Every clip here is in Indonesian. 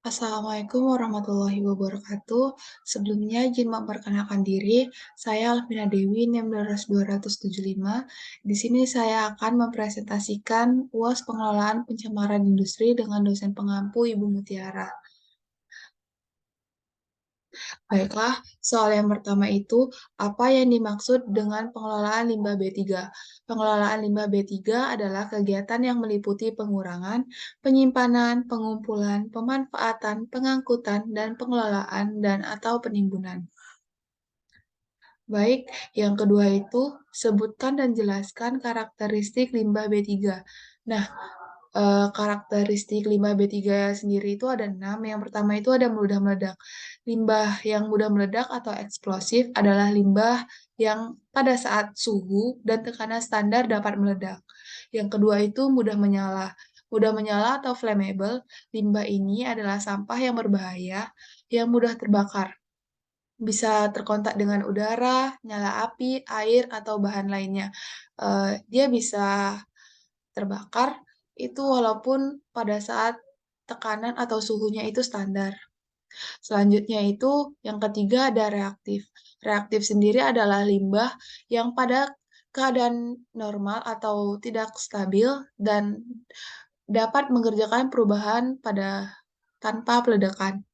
Assalamualaikum warahmatullahi wabarakatuh. Sebelumnya izin memperkenalkan diri, saya Alvina Dewi, NIM 275. Di sini saya akan mempresentasikan UAS Pengelolaan Pencemaran Industri dengan dosen pengampu Ibu Mutiara. Baiklah, soal yang pertama itu, apa yang dimaksud dengan pengelolaan limbah B3? Pengelolaan limbah B3 adalah kegiatan yang meliputi pengurangan, penyimpanan, pengumpulan, pemanfaatan, pengangkutan, dan pengelolaan dan/atau penimbunan. Baik, yang kedua itu, sebutkan dan jelaskan karakteristik limbah B3. Nah, karakteristik limbah B3 sendiri itu ada 6. Yang pertama itu ada mudah meledak. Limbah yang mudah meledak atau eksplosif adalah limbah yang pada saat suhu dan tekanan standar dapat meledak. Yang kedua itu mudah menyala. Mudah menyala atau flammable, limbah ini adalah sampah yang berbahaya yang mudah terbakar. Bisa terkontak dengan udara, nyala api, air, atau bahan lainnya. Dia bisa terbakar itu walaupun pada saat tekanan atau suhunya itu standar. Selanjutnya itu yang ketiga ada reaktif. Reaktif sendiri adalah limbah yang pada keadaan normal atau tidak stabil dan dapat mengerjakan perubahan pada tanpa peledakan.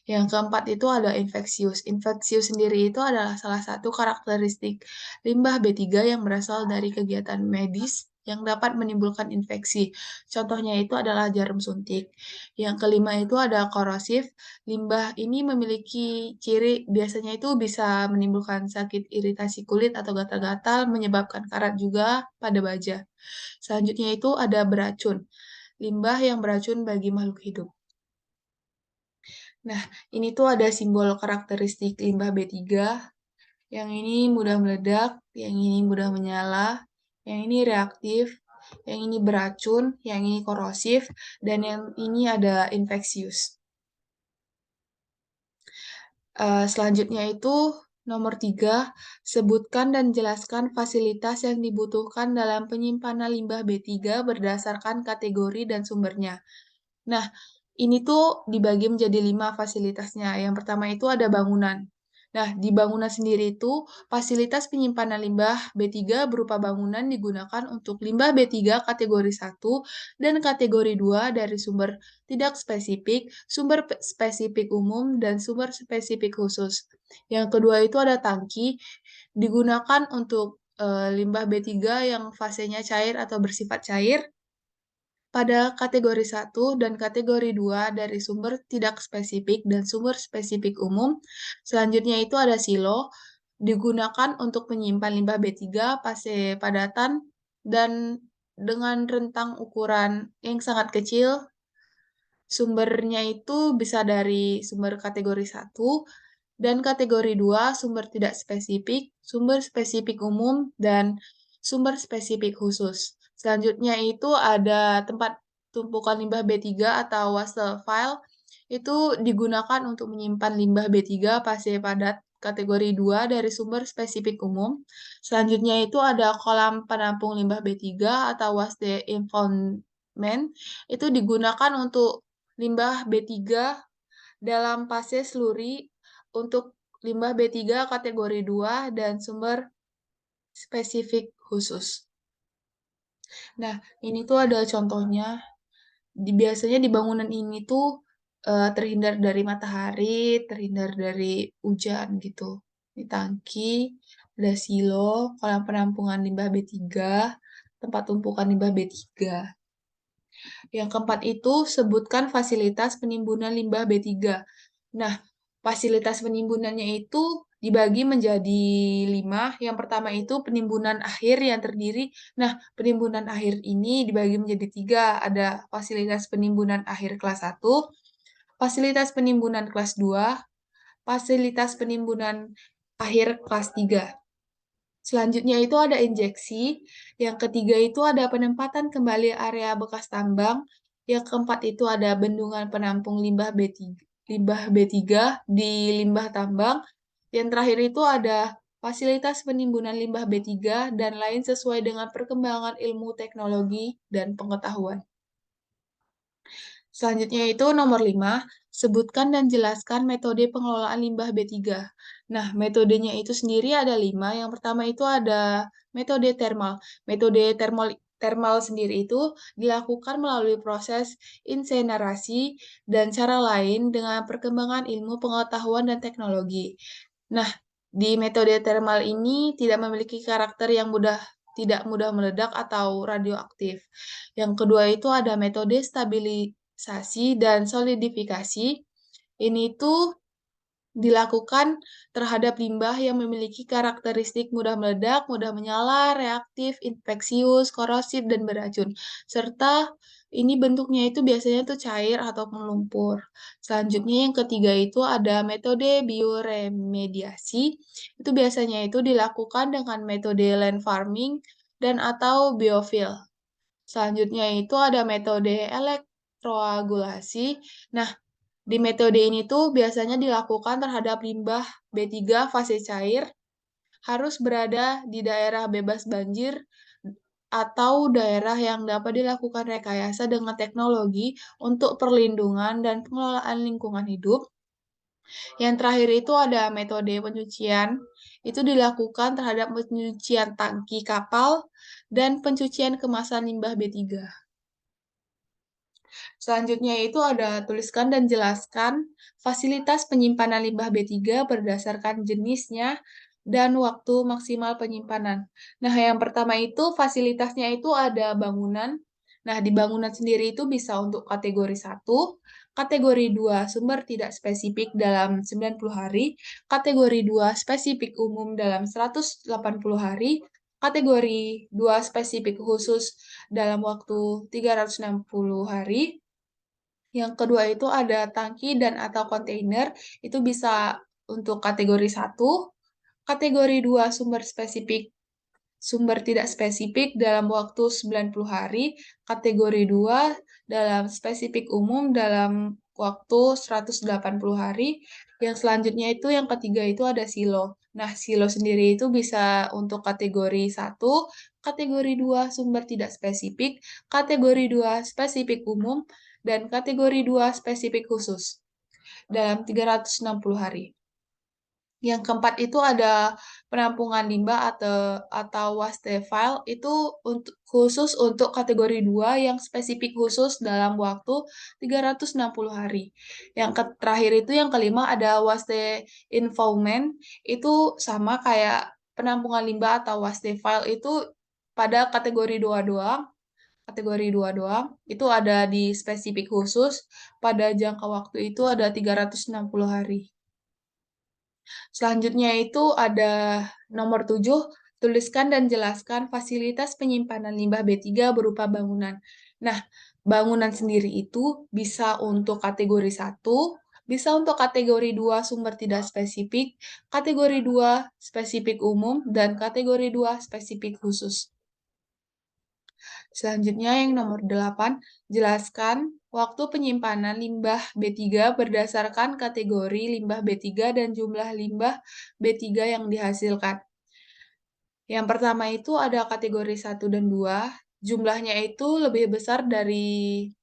Yang keempat itu ada infeksius. Infeksius sendiri itu adalah salah satu karakteristik limbah B3 yang berasal dari kegiatan medis yang dapat menimbulkan infeksi. Contohnya itu adalah jarum suntik. Yang kelima itu ada korosif. Limbah ini memiliki ciri biasanya itu bisa menimbulkan sakit iritasi kulit atau gatal-gatal, menyebabkan karat juga pada baja. Selanjutnya itu ada beracun. Limbah yang beracun bagi makhluk hidup. Nah, ini tuh ada simbol karakteristik limbah B3. Yang ini mudah meledak, yang ini mudah menyala, yang ini reaktif, yang ini beracun, yang ini korosif, dan yang ini ada infeksius. Selanjutnya itu nomor 3, sebutkan dan jelaskan fasilitas yang dibutuhkan dalam penyimpanan limbah B3 berdasarkan kategori dan sumbernya. Nah, ini tuh dibagi menjadi 5 fasilitasnya. Yang pertama itu ada bangunan. Nah, di bangunan sendiri itu fasilitas penyimpanan limbah B3 berupa bangunan digunakan untuk limbah B3 kategori 1 dan kategori 2 dari sumber tidak spesifik, sumber spesifik umum, dan sumber spesifik khusus. Yang kedua itu ada tangki, digunakan untuk limbah B3 yang fasenya cair atau bersifat cair, pada kategori 1 dan kategori 2 dari sumber tidak spesifik dan sumber spesifik umum. Selanjutnya itu ada silo, digunakan untuk menyimpan limbah B3 fase padatan dan dengan rentang ukuran yang sangat kecil. Sumbernya itu bisa dari sumber kategori 1 dan kategori 2 sumber tidak spesifik, sumber spesifik umum, dan sumber spesifik khusus. Selanjutnya itu ada tempat tumpukan limbah B3 atau waste file. Itu digunakan untuk menyimpan limbah B3 fase padat kategori 2 dari sumber spesifik umum. Selanjutnya itu ada kolam penampung limbah B3 atau waste impoundment. Itu digunakan untuk limbah B3 dalam fase slurry untuk limbah B3 kategori 2 dan sumber spesifik khusus. Nah, ini tuh ada contohnya. Biasanya di bangunan ini tuh terhindar dari matahari, terhindar dari hujan gitu. Ini tangki, ada silo, kolam penampungan limbah B3, tempat tumpukan limbah B3. Yang keempat itu sebutkan fasilitas penimbunan limbah B3. Nah, fasilitas penimbunannya itu dibagi menjadi 5. Yang pertama itu penimbunan akhir yang terdiri. Nah, penimbunan akhir ini dibagi menjadi 3. Ada fasilitas penimbunan akhir kelas 1, fasilitas penimbunan kelas 2, fasilitas penimbunan akhir kelas 3. Selanjutnya itu ada injeksi. Yang ketiga itu ada penempatan kembali area bekas tambang. Yang keempat itu ada bendungan penampung limbah B3 di limbah tambang. Yang terakhir itu ada fasilitas penimbunan limbah B3 dan lain sesuai dengan perkembangan ilmu teknologi dan pengetahuan. Selanjutnya itu nomor 5, sebutkan dan jelaskan metode pengelolaan limbah B3. Nah, metodenya itu sendiri ada 5. Yang pertama itu ada metode thermal. Metode thermal sendiri itu dilakukan melalui proses insenerasi dan cara lain dengan perkembangan ilmu pengetahuan dan teknologi. Nah, di metode thermal ini tidak memiliki karakter yang tidak mudah meledak atau radioaktif. Yang kedua itu ada metode stabilisasi dan solidifikasi. Ini tuh dilakukan terhadap limbah yang memiliki karakteristik mudah meledak, mudah menyala, reaktif, infeksius, korosif, dan beracun. Serta ini bentuknya itu biasanya tuh cair ataupun lumpur. Selanjutnya yang ketiga itu ada metode bioremediasi. Itu biasanya itu dilakukan dengan metode land farming dan atau biofil. Selanjutnya itu ada metode elektroagulasi. Nah, di metode ini tuh biasanya dilakukan terhadap limbah B3 fase cair, harus berada di daerah bebas banjir atau daerah yang dapat dilakukan rekayasa dengan teknologi untuk perlindungan dan pengelolaan lingkungan hidup. Yang terakhir itu ada metode pencucian, itu dilakukan terhadap pencucian tangki kapal dan pencucian kemasan limbah B3. Selanjutnya itu ada tuliskan dan jelaskan fasilitas penyimpanan limbah B3 berdasarkan jenisnya dan waktu maksimal penyimpanan. Nah, yang pertama itu fasilitasnya itu ada bangunan. Nah, di bangunan sendiri itu bisa untuk kategori 1, kategori 2 sumber tidak spesifik dalam 90 hari, kategori 2 spesifik umum dalam 180 hari, kategori 2 spesifik khusus dalam waktu 360 hari. Yang kedua itu ada tangki dan atau kontainer, itu bisa untuk kategori 1, kategori 2 sumber tidak spesifik dalam waktu 90 hari, kategori 2 dalam spesifik umum dalam waktu 180 hari. Yang selanjutnya itu yang ketiga itu ada silo. Nah, silo sendiri itu bisa untuk kategori 1, kategori 2 sumber tidak spesifik, kategori 2 spesifik umum, dan kategori 2 spesifik khusus dalam 360 hari. Yang keempat itu ada penampungan limbah atau waste file itu khusus untuk kategori 2 yang spesifik khusus dalam waktu 360 hari. Yang terakhir itu yang kelima ada waste infoment itu sama kayak penampungan limbah atau waste file itu pada kategori 2 doang. Kategori 2 doang, itu ada di spesifik khusus pada jangka waktu itu ada 360 hari. Selanjutnya itu ada nomor 7, tuliskan dan jelaskan fasilitas penyimpanan limbah B3 berupa bangunan. Nah, bangunan sendiri itu bisa untuk kategori 1, bisa untuk kategori 2 sumber tidak spesifik, kategori 2 spesifik umum, dan kategori 2 spesifik khusus. Selanjutnya yang nomor 8, jelaskan waktu penyimpanan limbah B3 berdasarkan kategori limbah B3 dan jumlah limbah B3 yang dihasilkan. Yang pertama itu ada kategori 1 dan 2, jumlahnya itu lebih besar dari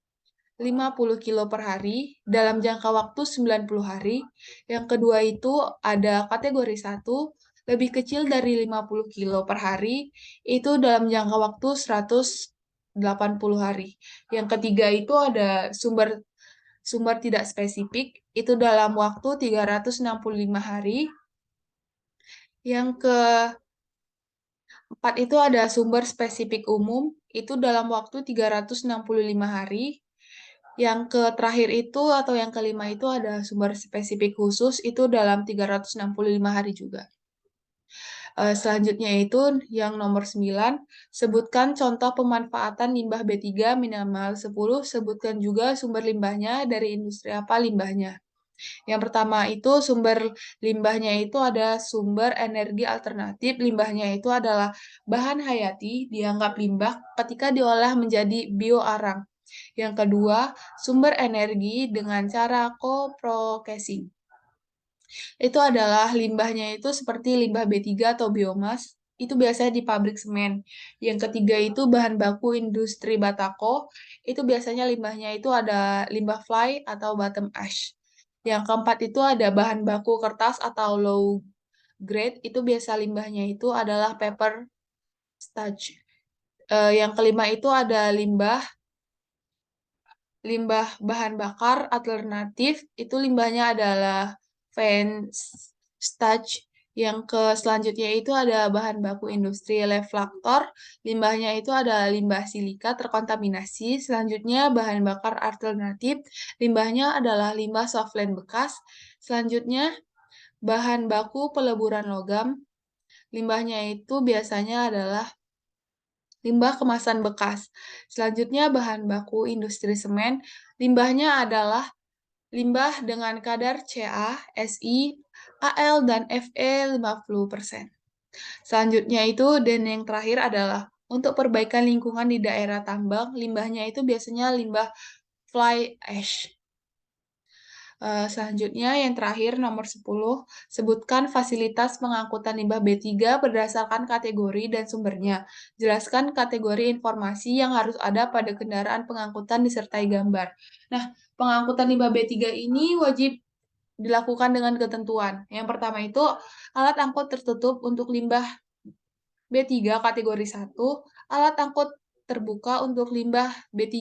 50 kilo per hari dalam jangka waktu 90 hari. Yang kedua itu ada kategori 1, lebih kecil dari 50 kilo per hari, itu dalam jangka waktu 180 hari. Yang ketiga itu ada sumber tidak spesifik, itu dalam waktu 365 hari. Yang keempat itu ada sumber spesifik umum, itu dalam waktu 365 hari. Yang terakhir itu atau yang kelima itu ada sumber spesifik khusus, itu dalam 365 hari juga. Selanjutnya itu yang nomor 9, sebutkan contoh pemanfaatan limbah B3 minimal 10, sebutkan juga sumber limbahnya dari industri apa limbahnya. Yang pertama itu sumber limbahnya itu ada sumber energi alternatif, limbahnya itu adalah bahan hayati dianggap limbah ketika diolah menjadi bioarang. Yang kedua, sumber energi dengan cara coprocessing. Itu adalah limbahnya itu seperti limbah B3 atau biomas. itu biasanya di pabrik semen. Yang ketiga itu bahan baku industri batako, itu biasanya limbahnya itu ada limbah fly atau bottom ash. Yang keempat itu ada bahan baku kertas atau low grade, itu biasa limbahnya itu adalah paper starch. Yang kelima itu ada limbah limbah bahan bakar alternatif, itu limbahnya adalah starch. Yang ke selanjutnya itu ada bahan baku industri reflektor, limbahnya itu ada limbah silika terkontaminasi. Selanjutnya bahan bakar alternatif, limbahnya adalah limbah softland bekas. Selanjutnya bahan baku peleburan logam, limbahnya itu biasanya adalah limbah kemasan bekas. Selanjutnya bahan baku industri semen, limbahnya adalah limbah dengan kadar Ca, Si, Al, dan Fe 50%. Selanjutnya itu, dan yang terakhir adalah untuk perbaikan lingkungan di daerah tambang, limbahnya itu biasanya limbah fly ash. Selanjutnya yang terakhir nomor 10, sebutkan fasilitas pengangkutan limbah B3 berdasarkan kategori dan sumbernya. Jelaskan kategori informasi yang harus ada pada kendaraan pengangkutan disertai gambar. Nah, pengangkutan limbah B3 ini wajib dilakukan dengan ketentuan. Yang pertama itu alat angkut tertutup untuk limbah B3 kategori 1, alat angkut terbuka untuk limbah B3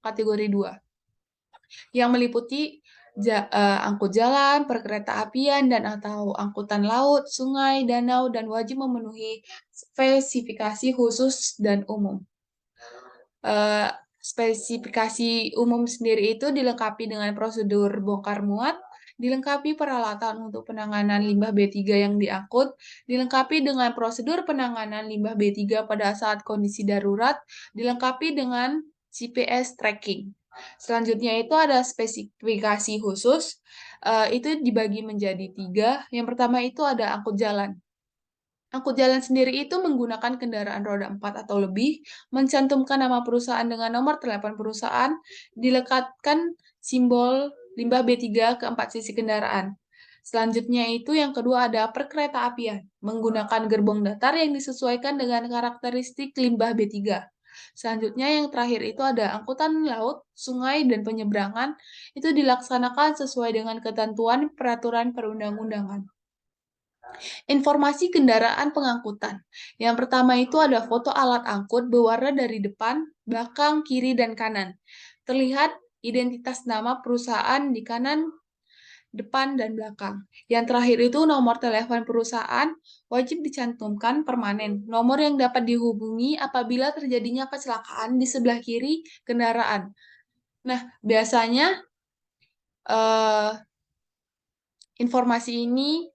kategori 2 yang meliputi angkut jalan, perkereta-apian, dan atau angkutan laut, sungai, danau, dan wajib memenuhi spesifikasi khusus dan umum. Spesifikasi umum sendiri itu dilengkapi dengan prosedur bongkar muat, dilengkapi peralatan untuk penanganan limbah B3 yang diangkut, dilengkapi dengan prosedur penanganan limbah B3 pada saat kondisi darurat, dilengkapi dengan GPS tracking. Selanjutnya itu ada spesifikasi khusus, itu dibagi menjadi 3. Yang pertama itu ada angkut jalan. Angkut jalan sendiri itu menggunakan kendaraan roda 4 atau lebih, mencantumkan nama perusahaan dengan nomor telepon perusahaan, dilekatkan simbol limbah B3 ke 4 sisi kendaraan. Selanjutnya itu yang kedua ada perkereta-apian, menggunakan gerbong datar yang disesuaikan dengan karakteristik limbah B3. Selanjutnya yang terakhir itu ada angkutan laut, sungai, dan penyeberangan, itu dilaksanakan sesuai dengan ketentuan peraturan perundang-undangan. Informasi kendaraan pengangkutan. Yang pertama itu ada foto alat angkut berwarna dari depan, belakang, kiri, dan kanan. Terlihat identitas nama perusahaan di kanan, depan, dan belakang. Yang terakhir itu nomor telepon perusahaan wajib dicantumkan permanen. Nomor yang dapat dihubungi apabila terjadinya kecelakaan di sebelah kiri kendaraan. Nah, biasanya eh, informasi ini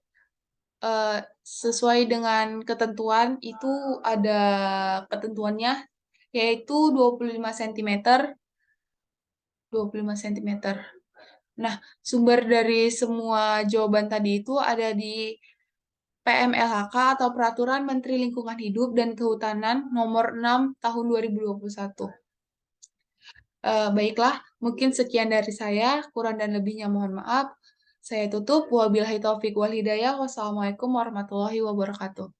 sesuai dengan ketentuan itu ada ketentuannya yaitu 25 cm. 25 cm. Nah, sumber dari semua jawaban tadi itu ada di PMLHK atau Peraturan Menteri Lingkungan Hidup dan Kehutanan Nomor 6 Tahun 2021. Baiklah, mungkin sekian dari saya, kurang dan lebihnya mohon maaf. Saya tutup. Wabillahi taufik wal hidayah. Wassalamualaikum warahmatullahi wabarakatuh.